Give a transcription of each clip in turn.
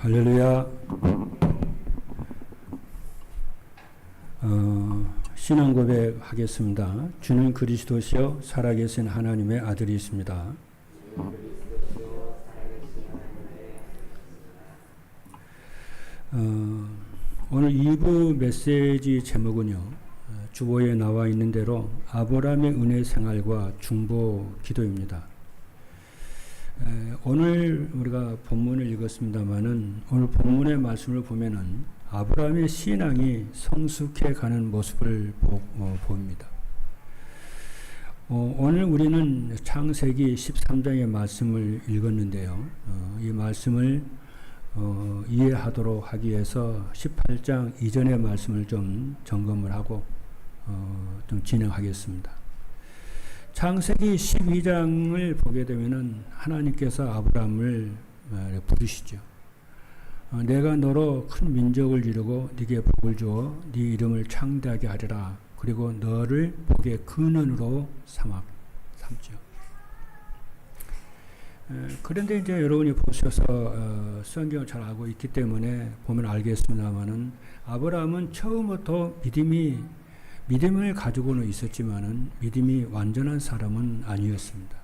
할렐루야. 신앙 고백하겠습니다. 주는 그리스도시요 살아계신 하나님의 아들이십니다. 오늘 2부 메시지 제목은요, 주보에 나와 있는 대로 아브라함의 은혜 생활과 중보 기도입니다. 오늘 우리가 본문을 읽었습니다마는 오늘 본문의 말씀을 보면은 아브라함의 신앙이 성숙해 가는 모습을 보입니다. 오늘 우리는 창세기 13장의 말씀을 읽었는데요. 이 말씀을 이해하도록 하기 위해서 18장 이전의 말씀을 좀 점검을 하고 좀 진행하겠습니다. 창세기 12장을 보게 되면은 하나님께서 아브라함을 부르시죠. 내가 너로 큰 민족을 이루고 네게 복을 주어 네 이름을 창대하게 하리라. 그리고 너를 복의 근원으로 삼죠. 그런데 이제 여러분이 보셔서 성경을 잘 알고 있기 때문에 보면 알겠습니다만은 아브라함은 처음부터 믿음을 가지고는 있었지만은 믿음이 완전한 사람은 아니었습니다.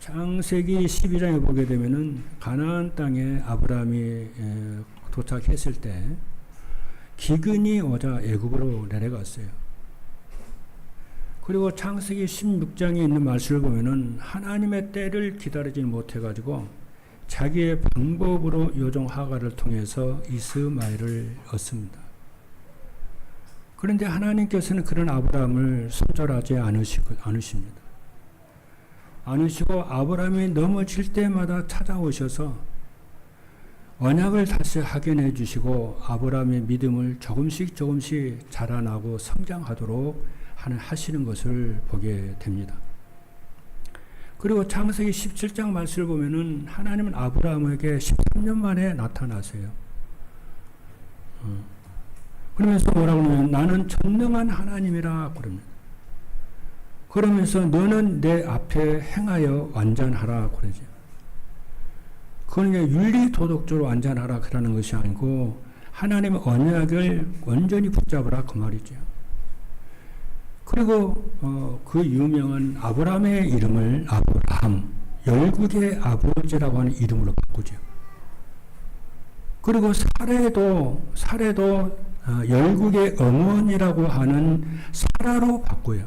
창세기 12장에 보게 되면은 가나안 땅에 아브라함이 도착했을 때 기근이 오자 애굽으로 내려갔어요. 그리고 창세기 16장에 있는 말씀을 보면은 하나님의 때를 기다리지 못해가지고 자기의 방법으로 요종 하갈을 통해서 이스마엘을 얻습니다. 그런데 하나님께서는 그런 아브라함을 손절하지 않으십니다. 않으시고 아브라함이 넘어질 때마다 찾아오셔서 언약을 다시 확인해 주시고 아브라함의 믿음을 조금씩 자라나고 성장하도록 하시는 것을 보게 됩니다. 그리고 창세기 17장 말씀을 보면은 하나님은 아브라함에게 13년 만에 나타나세요. 그러면서 뭐라고 하냐면 나는 전능한 하나님이라 그럽니다. 그러면서 너는 내 앞에 행하여 완전하라 그러죠. 그건 윤리도덕적으로 완전하라 그러는 것이 아니고 하나님의 언약을 완전히 붙잡으라 그 말이죠. 그리고 그 유명한 아브라함의 이름을 아브라함, 열국의 아버지라고 하는 이름으로 바꾸죠. 그리고 사례도 열국의 어머니라고 하는 사라로 바꿔요.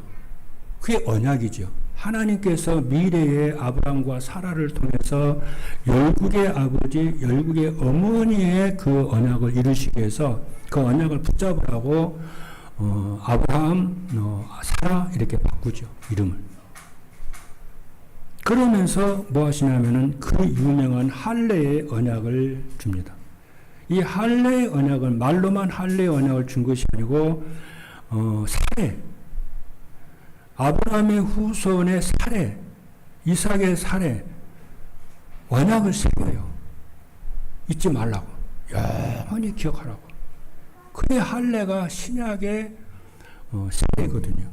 그게 언약이죠. 하나님께서 미래의 아브라함과 사라를 통해서 열국의 아버지, 열국의 어머니의 그 언약을 이루시기 위해서 그 언약을 붙잡으라고 아브라함, 사라 이렇게 바꾸죠. 이름을. 그러면서 뭐 하시냐면은 그 유명한 할례의 언약을 줍니다. 이 할례의 언약을 말로만 할례의 언약을 준 것이 아니고 사례, 아브라함의 후손의 사례, 이삭의 사례, 언약을 새겨요. 잊지 말라고, 영원히 기억하라고. 그게 할례가 신약의 세례거든요.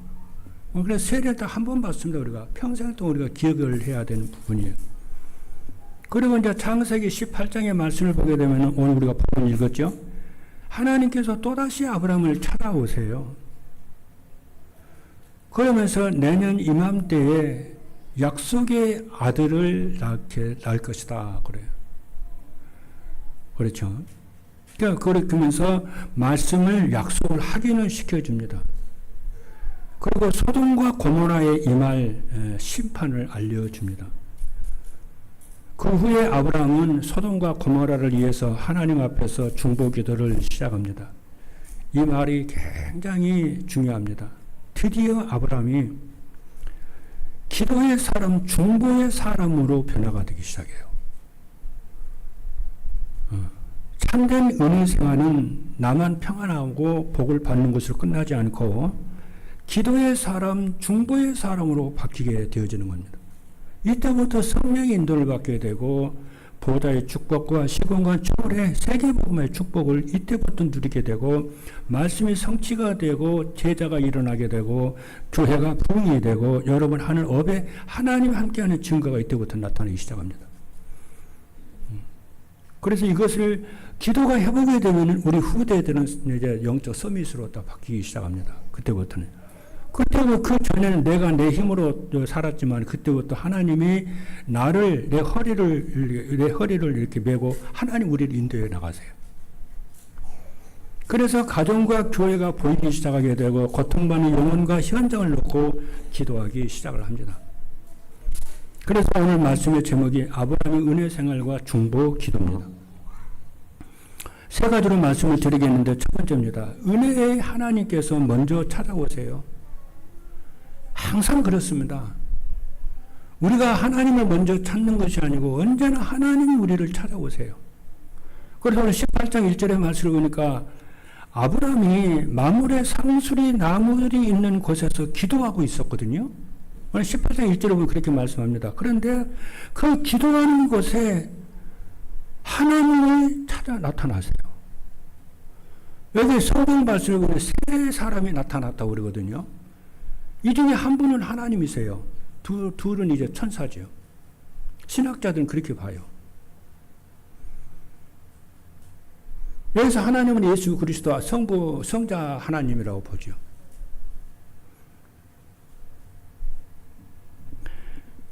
그래서 세례 딱 한 번 받습니다. 우리가 평생 동안 우리가 기억을 해야 되는 부분이에요. 그리고 이제 창세기 18장의 말씀을 보게 되면 오늘 우리가 본문 읽었죠. 하나님께서 또다시 아브라함을 찾아오세요. 그러면서 내년 이맘때에 약속의 아들을 낳을 것이다 그래요. 그렇죠. 그러면서 말씀을 약속을 확인을 시켜줍니다. 그리고 소돔과 고모라에 임할 심판을 알려줍니다. 그 후에 아브라함은 소돔과 고모라를 위해서 하나님 앞에서 중보 기도를 시작합니다. 이 말이 굉장히 중요합니다. 드디어 아브라함이 기도의 사람, 중보의 사람으로 변화가 되기 시작해요. 참된 은혜 생활은 나만 평안하고 복을 받는 것으로 끝나지 않고 기도의 사람, 중보의 사람으로 바뀌게 되어지는 겁니다. 이때부터 성령의 인도를 받게 되고 보좌의 축복과 시공간 초월의 세계복음의 축복을 이때부터 누리게 되고 말씀이 성취가 되고 제자가 일어나게 되고 교회가 부흥이 되고 여러분 하는 업에 하나님 함께하는 증거가 이때부터 나타나기 시작합니다. 그래서 이것을 기도가 해보게 되면 우리 후대들은 이제 영적 서밋으로 딱 바뀌기 시작합니다. 그때부터는. 그때부터 그 전에는 내가 내 힘으로 살았지만 그때부터 하나님이 나를 내 허리를 이렇게 메고 하나님 우리를 인도해 나가세요. 그래서 가정과 교회가 보이기 시작하게 되고 고통받는 영혼과 현장을 놓고 기도하기 시작을 합니다. 그래서 오늘 말씀의 제목이 아브라함의 은혜 생활과 중보 기도입니다. 세 가지로 말씀을 드리겠는데 첫 번째입니다. 은혜의 하나님께서 먼저 찾아오세요. 항상 그렇습니다. 우리가 하나님을 먼저 찾는 것이 아니고 언제나 하나님이 우리를 찾아오세요. 그래서 오늘 18장 1절의 말씀을 보니까 아브라함이 마물의 상수리 나무들이 있는 곳에서 기도하고 있었거든요. 오늘 18장 1절에 보면 그렇게 말씀합니다. 그런데 그 기도하는 곳에 하나님이 찾아 나타나세요. 여기 성경 말씀을 보면 세 사람이 나타났다고 그러거든요. 이 중에 한 분은 하나님이세요. 둘은 이제 천사죠. 신학자들은 그렇게 봐요. 여기서 하나님은 예수 그리스도 성자 하나님이라고 보죠.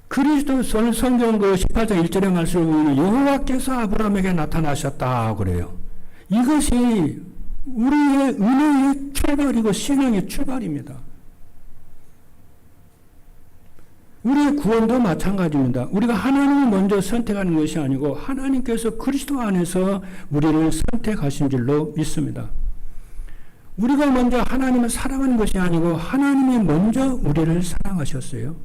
그리스도 성경 그 18장 1절의 말씀을 보면 여호와께서 아브라함에게 나타나셨다 그래요. 이것이 우리의 은혜의 출발이고 신앙의 출발입니다. 우리의 구원도 마찬가지입니다. 우리가 하나님을 먼저 선택하는 것이 아니고 하나님께서 그리스도 안에서 우리를 선택하신 줄로 믿습니다. 우리가 먼저 하나님을 사랑하는 것이 아니고 하나님이 먼저 우리를 사랑하셨어요.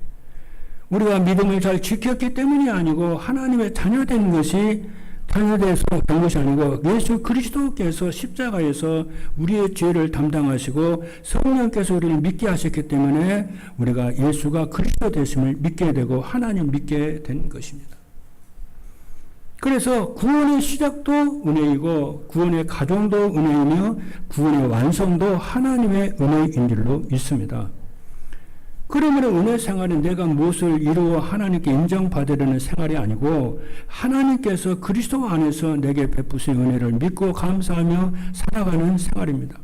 우리가 믿음을 잘 지켰기 때문이 아니고 하나님의 자녀된 것이 자녀돼서 된 것이 아니고 예수 그리스도께서 십자가에서 우리의 죄를 담당하시고 성령께서 우리를 믿게 하셨기 때문에 우리가 예수가 그리스도 되심을 믿게 되고 하나님 믿게 된 것입니다. 그래서 구원의 시작도 은혜이고 구원의 가정도 은혜이며 구원의 완성도 하나님의 은혜인 줄로 믿습니다. 그러므로 은혜 생활은 내가 무엇을 이루어 하나님께 인정받으려는 생활이 아니고 하나님께서 그리스도 안에서 내게 베푸신 은혜를 믿고 감사하며 살아가는 생활입니다.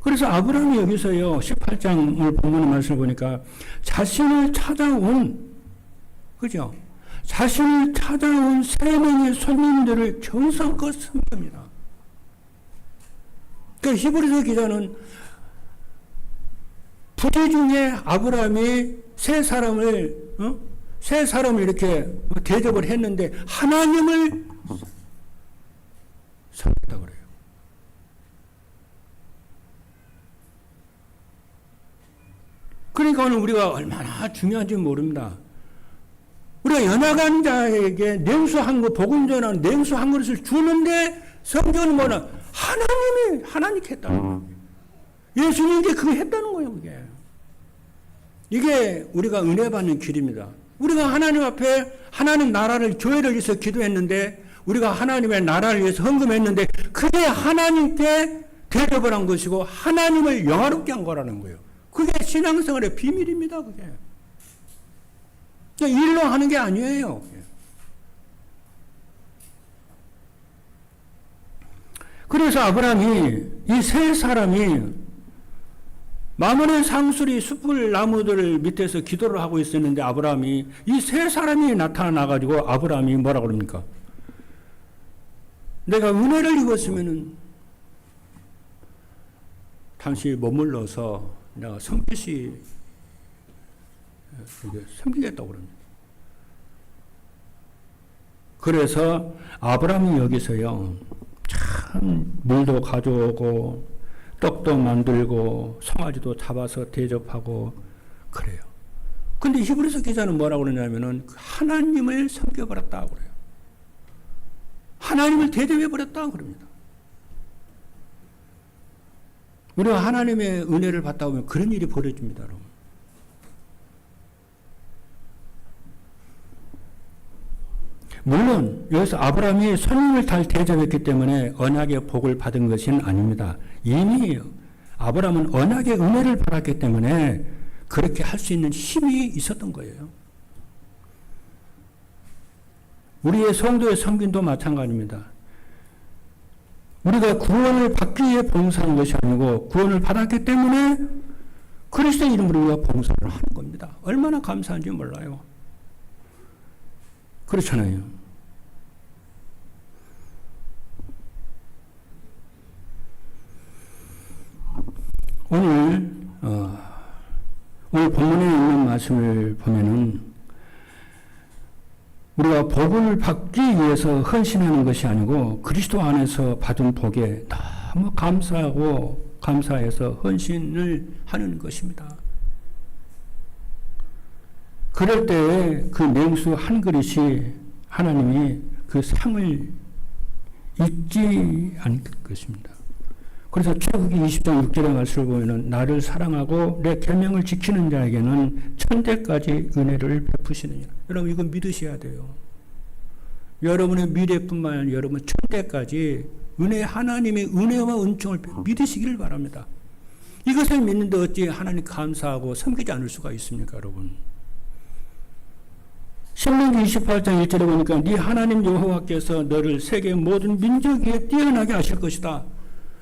그래서 아브라함이 여기서요 18장을 본문의 말씀을 보니까 자신을 찾아온 그죠? 자신을 찾아온 세 명의 손님들을 정성껏 섬깁니다. 그 히브리서 기자는 부재 중에 아브라함이 세 사람을 이렇게 대접을 했는데 하나님을 섬겼다고 그래요. 그러니까 오늘 우리가 얼마나 중요한지 모릅니다. 우리가 연약한 자에게 냉수한 거, 복음 전하는 냉수한 그릇을 주는데 성경은 뭐냐? 하나님께 했다는 거예요. 예수님께 그거 했다는 거예요, 그게. 이게 우리가 은혜 받는 길입니다. 우리가 하나님 앞에 하나님 나라를, 교회를 위해서 기도했는데, 우리가 하나님의 나라를 위해서 헌금했는데, 그게 하나님께 대접을 한 것이고, 하나님을 영화롭게 한 거라는 거예요. 그게 신앙생활의 비밀입니다, 그게. 일로 하는 게 아니에요. 그래서 아브라함이, 이 세 사람이 마므의 상수리 숯불 나무들 밑에서 기도를 하고 있었는데 아브라함이 이 세 사람이 나타나가지고 아브라함이 뭐라고 그럽니까? 내가 은혜를 입었으면은 당신이 머물러서 내가 섬기겠다고 그럽니다. 그래서 아브라함이 여기서요 참 물도 가져오고 떡도 만들고 송아지도 잡아서 대접하고 그래요. 근데 히브리서 기자는 뭐라고 그러냐면은 하나님을 섬겨버렸다고 그래요. 하나님을 대접해버렸다고 그럽니다. 우리가 하나님의 은혜를 받다 보면 그런 일이 벌어집니다, 여러분. 물론 여기서 아브라함이 손님을 잘 대접했기 때문에 언약의 복을 받은 것은 아닙니다. 이미 아브라함은 언약의 은혜를 받았기 때문에 그렇게 할 수 있는 힘이 있었던 거예요. 우리의 성도의 섬김도 마찬가지입니다. 우리가 구원을 받기 위해 봉사하는 것이 아니고 구원을 받았기 때문에 그리스도 이름으로 우리가 봉사를 하는 겁니다. 얼마나 감사한지 몰라요. 그렇잖아요. 오늘 본문에 있는 말씀을 보면은 우리가 복을 받기 위해서 헌신하는 것이 아니고 그리스도 안에서 받은 복에 너무 감사하고 감사해서 헌신을 하는 것입니다. 그럴 때 그 냉수 한 그릇이 하나님이 그 상을 잊지 않을 것입니다. 그래서 출애굽기 20장 6절의 말씀을 보면은 나를 사랑하고 내 계명을 지키는 자에게는 천대까지 은혜를 베푸시느니라. 여러분 이건 믿으셔야 돼요. 여러분의 미래뿐만 아니라 여러분 천대까지 은혜 하나님의 은혜와 은총을 믿으시기를 바랍니다. 이것을 믿는데 어찌 하나님 감사하고 섬기지 않을 수가 있습니까, 여러분? 신명기 28장 1절에 보니까 네 하나님 여호와께서 너를 세계 모든 민족 위에 뛰어나게 하실 것이다.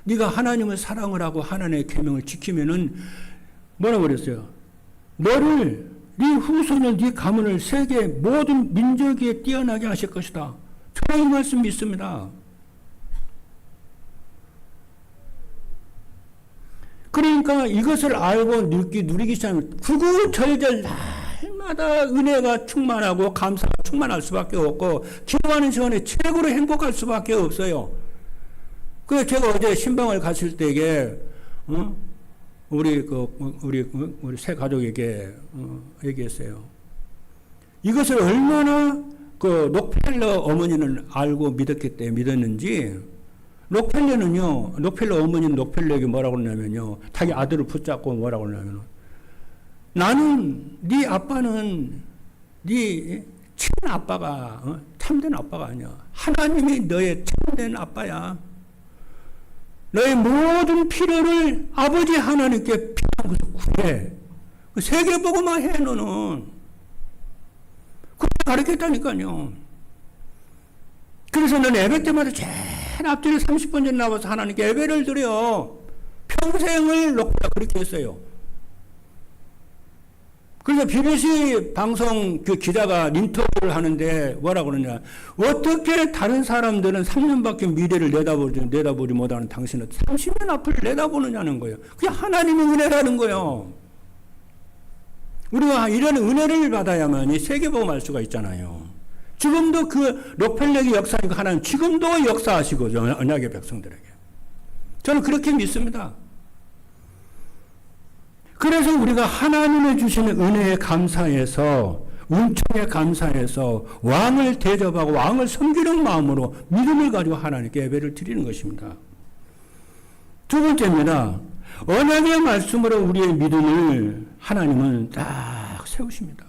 네가 하나님을 사랑을 하고 하나님의 계명을 지키면은 뭐라고 그랬어요? 너를 네 후손을 네 가문을 세계 모든 민족 위에 뛰어나게 하실 것이다. 저는 이 말씀 믿습니다. 그러니까 이것을 알고 누리기 시작하면 구구절절 날마다 은혜가 충만하고 감사가 충만할 수밖에 없고 기도하는 시간에 최고로 행복할 수밖에 없어요. 그래서 제가 어제 신방을 갔을 때에 우리 새 가족에게 얘기했어요. 이것을 얼마나 그 록펠러 어머니는 알고 믿었는지. 록펠러 어머니는 록펠러에게 뭐라고 그러냐면요. 자기 아들을 붙잡고 뭐라고 그러냐면 나는 네 아빠는 네 친아빠가 참된 아빠가 아니야. 하나님이 너의 참된 아빠야. 너의 모든 필요를 아버지 하나님께 필요한 것을 구해. 세계 보고만 해 너는. 그렇게 가르쳤다니까요. 그래서 너는 예배 때마다 제일 앞뒤로 30분 전 나와서 하나님께 예배를 드려. 평생을 놓고 그렇게 했어요. 그래서 BBC 방송 그 기자가 인터뷰를 하는데 뭐라고 그러냐. 어떻게 다른 사람들은 3년밖에 미래를 내다보지 못하는 당신은 30년 앞을 내다보느냐는 거예요. 그게 하나님의 은혜라는 거예요. 우리가 이런 은혜를 받아야만이 세계복음 알 수가 있잖아요. 지금도 그 록펠렉의 역사니까 하나님 지금도 역사하시고 언약의 백성들에게. 저는 그렇게 믿습니다. 그래서 우리가 하나님의 주시는 은혜에 감사해서 은총에 감사해서 왕을 대접하고 왕을 섬기는 마음으로 믿음을 가지고 하나님께 예배를 드리는 것입니다. 두 번째입니다. 언약의 말씀으로 우리의 믿음을 하나님은 딱 세우십니다.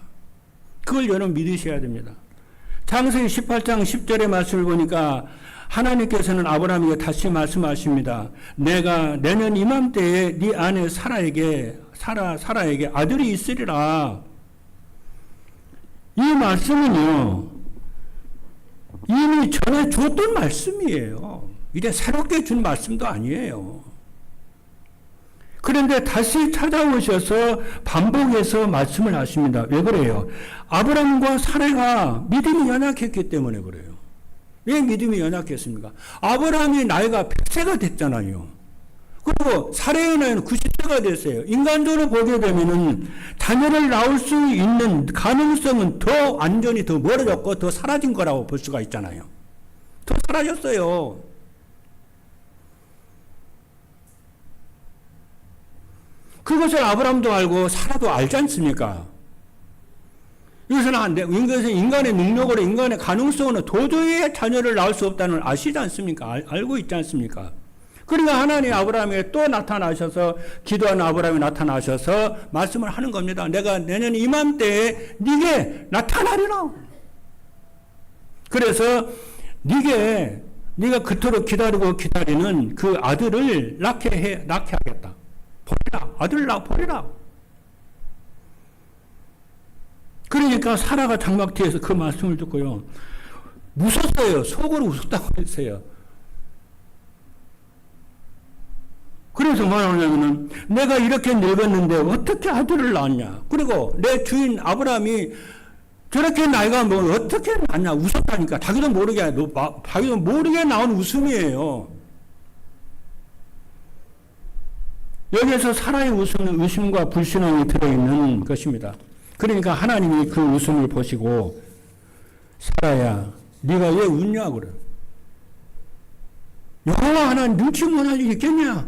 그걸 여러분 믿으셔야 됩니다. 창세기 18장 10절의 말씀을 보니까 하나님께서는 아브라함에게 다시 말씀하십니다. 내가 내년 이맘때에 네 아내 사라에게 아들이 있으리라. 이 말씀은요, 이미 전에 줬던 말씀이에요. 이제 새롭게 준 말씀도 아니에요. 그런데 다시 찾아오셔서 반복해서 말씀을 하십니다. 왜 그래요? 아브라함과 사라가 믿음이 연약했기 때문에 그래요. 왜 믿음이 연약했습니까? 아브라함이 나이가 100세가 됐잖아요. 그리고 사라의 나이는 90세가 됐어요. 인간적으로 보게 되면은 자녀를 낳을 수 있는 가능성은 더 완전히 더 멀어졌고 더 사라진 거라고 볼 수가 있잖아요. 더 사라졌어요. 그것을 아브라함도 알고 사라도 알지 않습니까? 이것은 안 돼. 인간의 능력으로 인간의 가능성으로 도저히 자녀를 낳을 수 없다는 걸 아시지 않습니까? 알고 있지 않습니까? 그러니까 하나님이 아브라함에게 또 나타나셔서 기도하는 아브라함이 나타나셔서 말씀을 하는 겁니다. 내가 내년 이맘때에 네게 나타나리라. 그래서 네가 그토록 기다리는 그 아들을 낳게 하겠다. 버리라. 아들을 버리라. 그러니까 사라가 장막뒤에서 그 말씀을 듣고요. 웃었어요. 속으로 웃었다고 했어요. 그래서 뭐라 하냐면은 내가 이렇게 늙었는데 어떻게 아들을 낳았냐. 그리고 내 주인 아브라함이 저렇게 나이가 뭐 어떻게 낳냐. 웃었다니까. 자기도 모르게 나온 웃음이에요. 여기에서 사라의 웃음은 의심과 불신앙이 들어있는 것입니다. 그러니까 하나님이 그 웃음을 보시고 사라야 네가 왜 웃냐 그래. 여호와 하나님 눈치 못할 일이 있겠냐.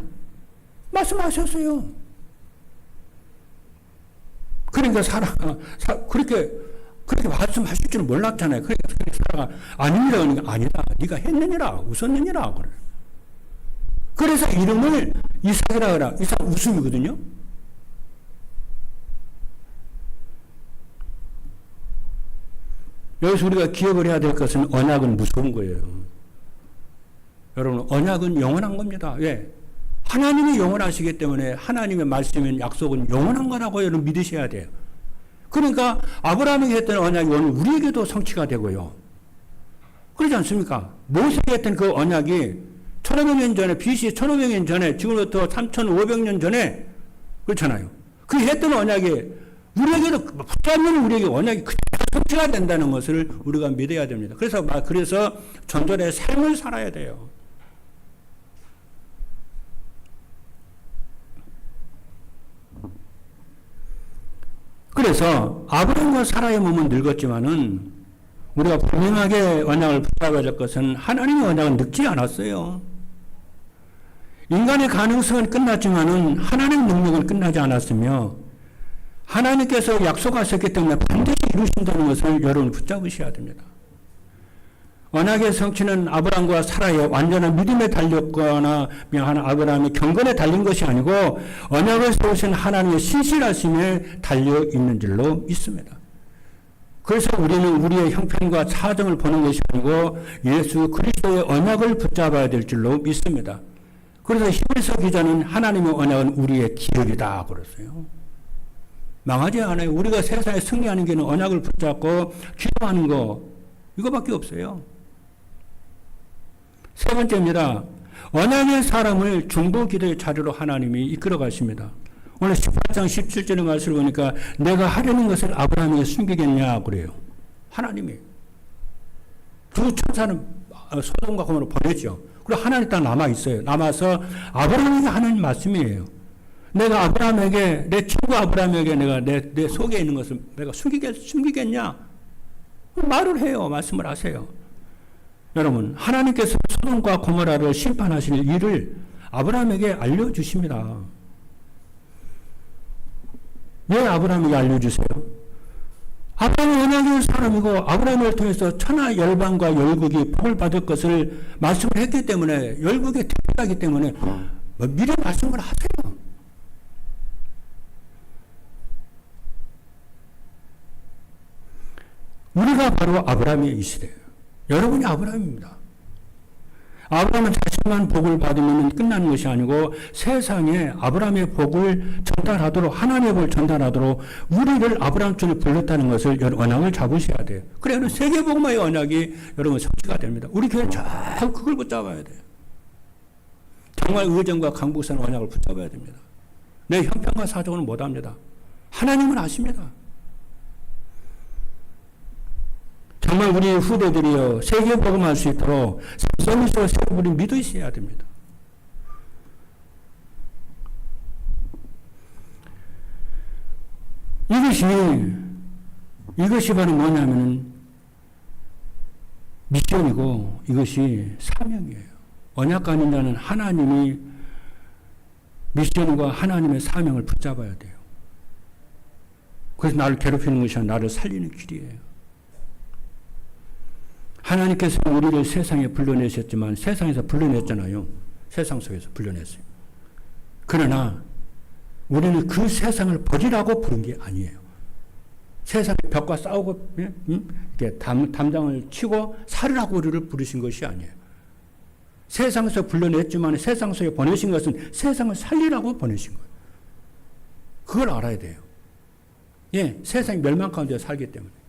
말씀하셨어요. 그러니까 사라가 그렇게 말씀하실 줄은 몰랐잖아요. 그러니까 사라가 아닙니다. 그러니까 아니다. 네가 했느니라 웃었느니라 그래. 그래서 이름을 이삭이라 그래. 이삭 웃음이거든요. 여기서 우리가 기억을 해야 될 것은 언약은 무서운 거예요. 여러분 언약은 영원한 겁니다. 왜? 하나님이 영원하시기 때문에 하나님의 말씀인 약속은 영원한 거라고 여러분 믿으셔야 돼요. 그러니까 아브라함에게 했던 언약이 오늘 우리에게도 성취가 되고요. 그러지 않습니까? 모세에게 했던 그 언약이 1500년 전에 BC 1500년 전에 지금부터 3500년 전에 그렇잖아요. 그 했던 언약이 우리에게도 붙잡는 우리에게 언약이 성취가 된다는 것을 우리가 믿어야 됩니다. 그래서 전절의 삶을 살아야 돼요. 그래서 아브라함과 사라의 몸은 늙었지만은 우리가 분명하게 언약을 붙잡아야 될 것은 하나님의 언약은 늙지 않았어요. 인간의 가능성은 끝났지만은 하나님의 능력은 끝나지 않았으며 하나님께서 약속하셨기 때문에 반드시 이루신다는 것을 여러분 붙잡으셔야 됩니다. 언약의 성취는 아브라함과 사라의 완전한 믿음에 달렸거나 아브라함의 경건에 달린 것이 아니고 언약을 세우신 하나님의 신실하심에 달려 있는 줄로 믿습니다. 그래서 우리는 우리의 형편과 사정을 보는 것이 아니고 예수 그리스도의 언약을 붙잡아야 될 줄로 믿습니다. 그래서 히브리서 기자는 하나님의 언약은 우리의 기업이다 그랬어요. 망하지 않아요. 우리가 세상에 승리하는 길은 언약을 붙잡고 기도하는 거 이거밖에 없어요. 세 번째입니다. 언약의 사람을 중보 기도의 자리로 하나님이 이끌어 가십니다. 오늘 18장 17절의 말씀을 보니까 내가 하려는 것을 아브라함에게 숨기겠냐 그래요. 하나님이. 두 천사는 소돔과 고모로 보냈죠. 그리고 하나님 딱 남아있어요. 남아서 아브라함에게 하는 말씀이에요. 내가 아브라함에게 내 친구 아브라함에게 내가 내 속에 있는 것을 내가 숨기겠냐? 말을 해요. 말씀을 하세요. 여러분 하나님께서 소돔과 고모라를 심판하실 일을 아브라함에게 알려주십니다. 왜 아브라함에게 알려주세요? 아브라함은 언약의 사람이고 아브라함을 통해서 천하 열방과 열국이 복을 받을 것을 말씀을 했기 때문에 열국에 특별하기 때문에 미리 말씀을 하세요. 우리가 바로 아브라함의 이 시대예요. 여러분이 아브라함입니다. 아브라함은 자신만 복을 받으면 끝나는 것이 아니고 세상에 아브라함의 복을 전달하도록 하나님의 복을 전달하도록 우리를 아브라함처럼 불렀다는 것을 언약을 잡으셔야 돼요. 그래야 세계복음화의 언약이 여러분 성취가 됩니다. 우리 교회 잘 그걸 붙잡아야 돼요. 정말 의정과 강북산 언약을 붙잡아야 됩니다. 내 형편과 사정은 못합니다. 하나님은 아십니다. 정말 우리 후대들이요 세계 복음할 수 있도록 서비스와 세계를 믿으셔야 됩니다. 이것이 바로 뭐냐면은 미션이고 이것이 사명이에요. 언약가는 자는 하나님이 미션과 하나님의 사명을 붙잡아야 돼요. 그래서 나를 괴롭히는 것이 아니라 나를 살리는 길이에요. 하나님께서 우리를 세상에 불러내셨지만 세상에서 불러냈잖아요. 세상 속에서 불러냈어요. 그러나 우리는 그 세상을 버리라고 부른 게 아니에요. 세상의 벽과 싸우고 이렇게 담장을 치고 살으라고 우리를 부르신 것이 아니에요. 세상에서 불러냈지만 세상 속에 보내신 것은 세상을 살리라고 보내신 거예요. 그걸 알아야 돼요. 예, 세상이 멸망 가운데 살기 때문에.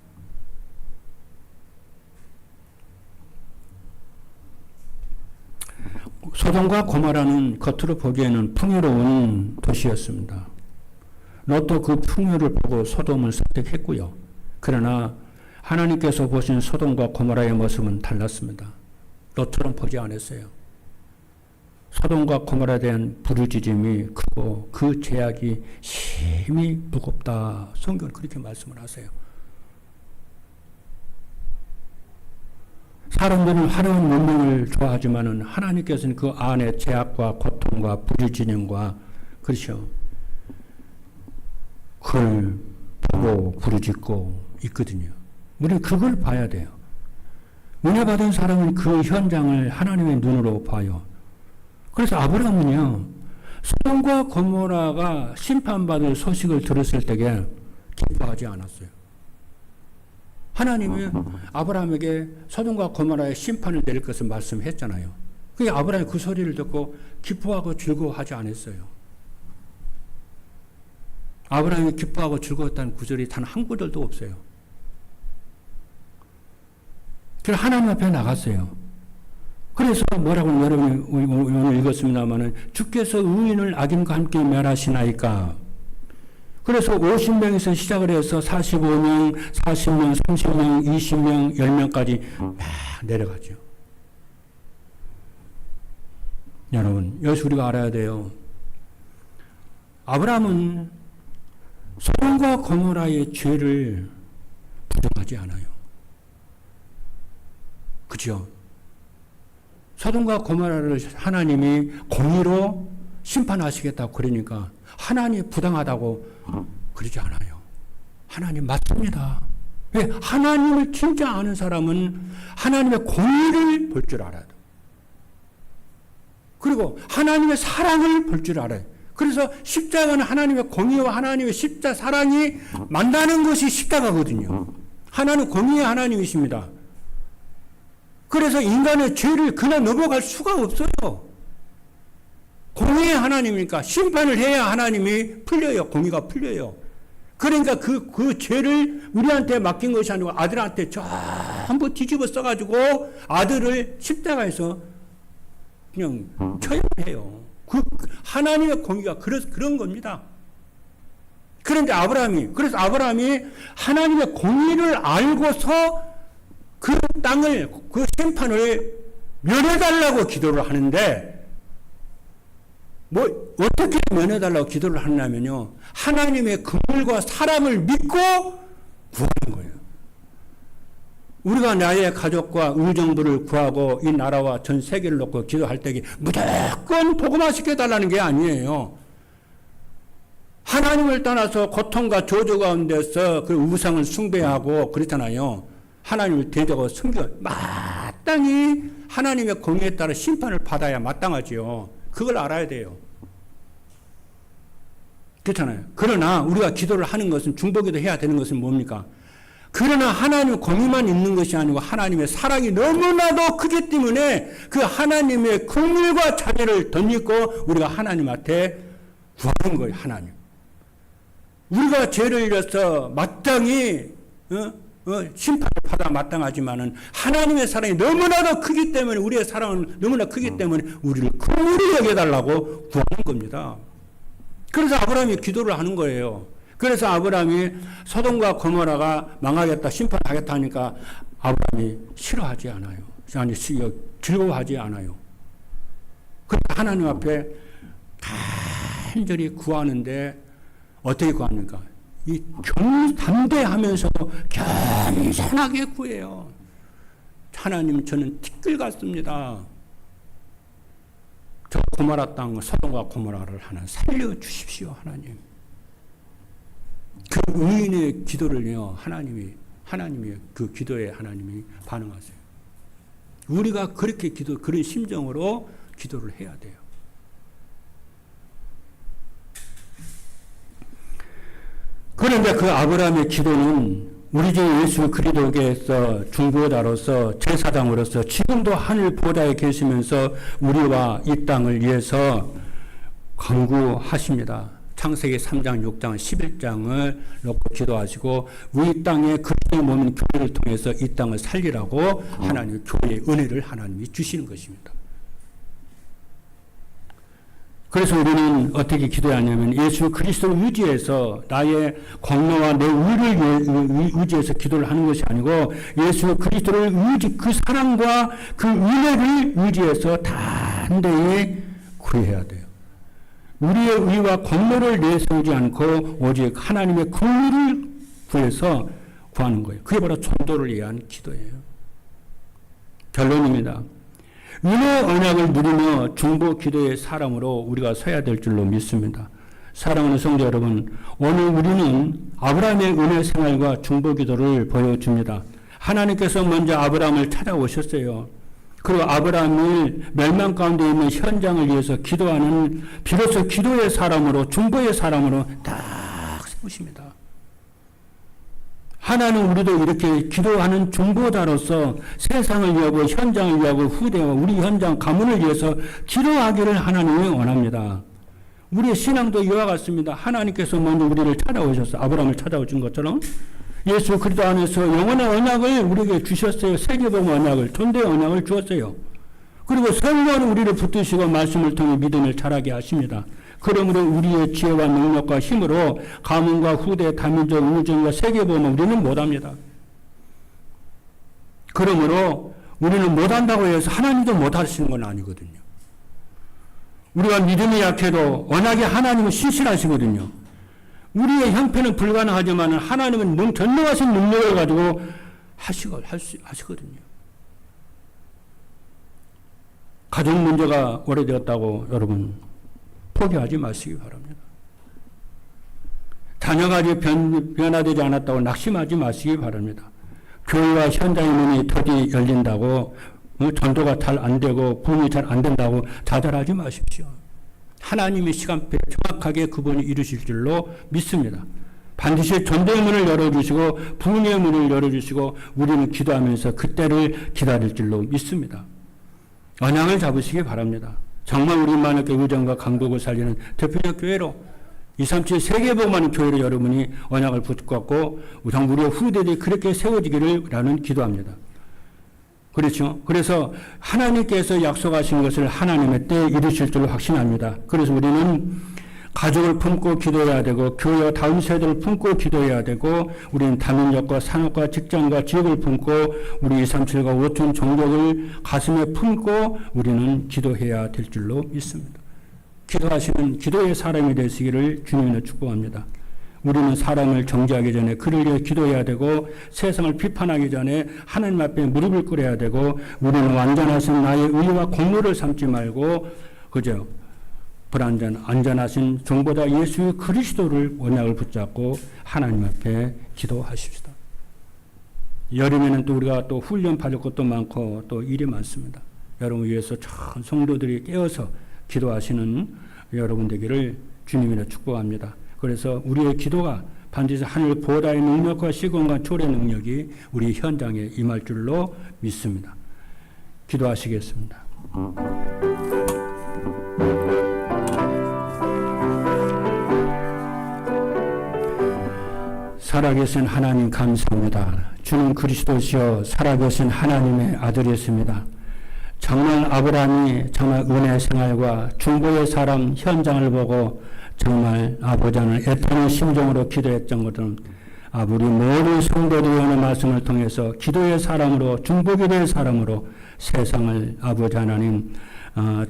소돔과 고모라는 겉으로 보기에는 풍요로운 도시였습니다. 롯도 그 풍요를 보고 소돔을 선택했고요. 그러나 하나님께서 보신 소돔과 고모라의 모습은 달랐습니다. 롯처럼 보지 않았어요. 소돔과 고모라에 대한 부르짖음이 크고 그 죄악이 심히 무겁다. 성경은 그렇게 말씀을 하세요. 사람들은 화려한 문명을 좋아하지만은 하나님께서는 그 안에 죄악과 고통과 부르짖음과 그렇죠. 그걸 보고 부르짖고 있거든요. 우리는 그걸 봐야 돼요. 은혜 받은 사람은 그 현장을 하나님의 눈으로 봐요. 그래서 아브라함은요, 소돔과 고모라가 심판받을 소식을 들었을 때에 기뻐하지 않았어요. 하나님이 아브라함에게 소돔과 고모라의 심판을 내릴 것을 말씀했잖아요. 그게 아브라함이 그 소리를 듣고 기뻐하고 즐거워하지 않았어요. 아브라함이 기뻐하고 즐거웠다는 구절이 단 한 구절도 없어요. 그래서 하나님 앞에 나갔어요. 그래서 뭐라고 여러분이 오늘 읽었습니다마는 주께서 의인을 악인과 함께 멸하시나이까. 그래서 50명에서 시작을 해서 45명, 40명, 30명, 20명, 10명까지 막 내려가죠. 여러분, 여기서 우리가 알아야 돼요. 아브라함은 소돔과 고모라의 죄를 부정하지 않아요. 그죠? 소돔과 고모라를 하나님이 공의로 심판하시겠다고 그러니까 하나님이 부당하다고 그러지 않아요. 하나님 맞습니다. 왜? 하나님을 진짜 아는 사람은 하나님의 공의를 볼 줄 알아요. 그리고 하나님의 사랑을 볼 줄 알아요. 그래서 십자가는 하나님의 공의와 하나님의 십자 사랑이 만나는 것이 십자가거든요. 하나님 공의의 하나님이십니다. 그래서 인간의 죄를 그냥 넘어갈 수가 없어요. 공의의 하나님이니까 심판을 해야 하나님이 풀려요. 공의가 풀려요. 그러니까 그 죄를 우리한테 맡긴 것이 아니고 아들한테 전부 뒤집어 써가지고 아들을 십자가에서 그냥 처형해요. 그 하나님의 공의가 그런 겁니다. 그런데 그래서 아브라함이 하나님의 공의를 알고서 그 땅을, 그 심판을 면해달라고 기도를 하는데, 어떻게 면해달라고 기도를 하냐면요. 하나님의 긍휼과 사랑을 믿고 구하는 거예요. 우리가 나의 가족과 의정부를 구하고 이 나라와 전 세계를 놓고 기도할 때 무조건 복음화 시켜달라는 게 아니에요. 하나님을 떠나서 고통과 저주 가운데서 그 우상을 숭배하고 그렇잖아요. 하나님을 대적하고 섬겨 마땅히 하나님의 공의에 따라 심판을 받아야 마땅하지요. 그걸 알아야 돼요. 그렇잖아요. 그러나 우리가 기도를 하는 것은 중보기도 해야 되는 것은 뭡니까? 그러나 하나님 공의만 있는 것이 아니고 하나님의 사랑이 너무나도 크기 때문에 그 하나님의 긍휼과 자비를 덧입고 우리가 하나님 앞에 구하는 거예요. 하나님. 우리가 죄를 지어서 마땅히 심판을 받아 마땅하지만은 하나님의 사랑이 너무나도 크기 때문에 우리의 사랑은 너무나 크기 때문에 우리를 긍휼히 여겨달라고 구하는 겁니다. 그래서 아브라함이 기도를 하는 거예요. 그래서 아브라함이 소돔과 고모라가 망하겠다, 심판하겠다 하니까 아브라함이 싫어하지 않아요. 아니, 즐거워하지 않아요. 그래서 하나님 앞에 간절히 구하는데 어떻게 구합니까? 이 담대하면서도 겸손하게 구해요. 하나님, 저는 티끌 같습니다. 저 고모라 땅, 소돔과 고모라를 하나 살려주십시오, 하나님. 그 의인의 기도를요, 하나님이 그 기도에 하나님이 반응하세요. 우리가 그렇게 그런 심정으로 기도를 해야 돼요. 그런데 그 아브라함의 기도는 우리 주 예수 그리스도께서 중보자로서 제사장으로서 지금도 하늘 보좌에 계시면서 우리와 이 땅을 위해서 간구하십니다. 창세기 3장, 6장, 11장을 놓고 기도하시고 우리 땅에 그리스도의 몸인 교회를 통해서 이 땅을 살리라고 하나님 교회의 은혜를 하나님이 주시는 것입니다. 그래서 우리는 어떻게 기도하냐면 예수 그리스도를 의지해서 나의 공로와 내 의를 의지해서 기도를 하는 것이 아니고 예수 그리스도를 그 사랑과 그 은혜를 의지해서 단대히 구해야 돼요. 우리의 의와 공로를 내세우지 않고 오직 하나님의 긍휼을 구해서 구하는 거예요. 그게 바로 전도를 위한 기도예요. 결론입니다. 은혜 언약을 누리며 중보 기도의 사람으로 우리가 서야 될 줄로 믿습니다. 사랑하는 성도 여러분, 오늘 우리는 아브라함의 은혜 생활과 중보 기도를 보여줍니다. 하나님께서 먼저 아브라함을 찾아오셨어요. 그리고 아브라함을 멸망 가운데 있는 현장을 위해서 기도하는 비로소 기도의 사람으로 중보의 사람으로 딱 세우십니다. 하나는 우리도 이렇게 기도하는 중보자로서 세상을 위하고 현장을 위하고 후대와 우리 현장 가문을 위해서 기도하기를 하나님이 원합니다. 우리의 신앙도 이와 같습니다. 하나님께서 먼저 우리를 찾아오셨어요. 아브라함을 찾아오신 것처럼 예수 그리스도 안에서 영원한 언약을 우리에게 주셨어요. 세계복음 언약을, 전도의 언약을 주었어요. 그리고 성령은 우리를 붙드시고 말씀을 통해 믿음을 자라게 하십니다. 그러므로 우리의 지혜와 능력과 힘으로 가문과 후대, 다민족, 우주와 세계보험은 우리는 못합니다. 그러므로 우리는 못한다고 해서 하나님도 못하시는 건 아니거든요. 우리가 믿음이 약해도 언약의 하나님은 신실하시거든요. 우리의 형편은 불가능하지만 하나님은 전능하신 능력을 가지고 하시거든요. 가정 문제가 오래되었다고 여러분 포기하지 마시기 바랍니다. 자녀가 아직 변화되지 않았다고 낙심하지 마시기 바랍니다. 교회와 현장의 문이 더디 열린다고 전도가 잘 안 되고 부흥이 잘 안 된다고 좌절하지 마십시오. 하나님의 시간표에 정확하게 그분이 이루실 줄로 믿습니다. 반드시 전도의 문을 열어주시고 부흥의 문을 열어주시고 우리는 기도하면서 그때를 기다릴 줄로 믿습니다. 언약을 잡으시기 바랍니다. 정말 우리만의 의정과 강국을 살리는 대표적 교회로 237 세계복음하는 교회로 여러분이 언약을 붙잡고 우리의 후대들이 그렇게 세워지기를 라는 기도합니다. 그렇죠? 그래서 하나님께서 약속하신 것을 하나님의 때에 이루실 줄로 확신합니다. 그래서 우리는 가족을 품고 기도해야 되고 교회와 다음 세대를 품고 기도해야 되고 우리는 다민족과 산업과 직장과 지역을 품고 우리 237과 5천 종족을 가슴에 품고 우리는 기도해야 될 줄로 믿습니다. 기도하시는 기도의 사람이 되시기를 주님으로 축복합니다. 우리는 사람을 정죄하기 전에 그를 위해 기도해야 되고 세상을 비판하기 전에 하나님 앞에 무릎을 꿇어야 되고 우리는 완전하신 나의 의와 공로를 삼지 말고 그저 안전하신 종보다 예수 그리스도를 언약을 붙잡고 하나님 앞에 기도하십시다. 여름에는 또 우리가 또 훈련 받을 것도 많고 또 일이 많습니다. 여러분 위해서 전 성도들이 깨어서 기도하시는 여러분 되기를 주님이라 축복합니다. 그래서 우리의 기도가 반드시 하늘 보호다의 능력과 시공과 초래 능력이 우리 현장에 임할 줄로 믿습니다. 기도하시겠습니다. 살아계신 하나님 감사합니다. 주는 그리스도시여 살아계신 하나님의 아들이었습니다. 정말 아브라함이 정말 은혜 생활과 중보의 사람 현장을 보고 정말 아버지는 애타는 심정으로 기도했던 것은 우리 모든 성도들이 오늘 말씀을 통해서 기도의 사람으로 중보 기도의 사람으로 세상을 아버지 하나님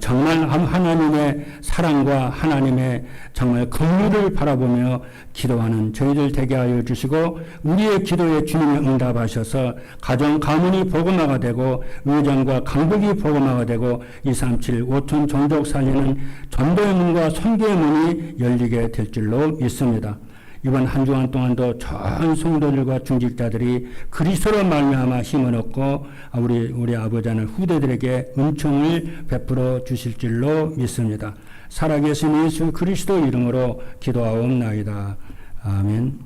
정말 하나님의 사랑과 하나님의 정말 긍휼을 바라보며 기도하는 저희들 되게 하여 주시고 우리의 기도에 주님이 응답하셔서 가정 가문이 복음화가 되고 의정과 강북이 복음화가 되고 237 5천 종족 살리는 전도의 문과 선교의 문이 열리게 될 줄로 믿습니다. 이번 한 주간 동안도 전 성도들과 중직자들이 그리스도로 말미암아 힘을 얻고 우리 아버지는 후대들에게 은총을 베풀어 주실 줄로 믿습니다. 살아계신 예수 그리스도 이름으로 기도하옵나이다. 아멘.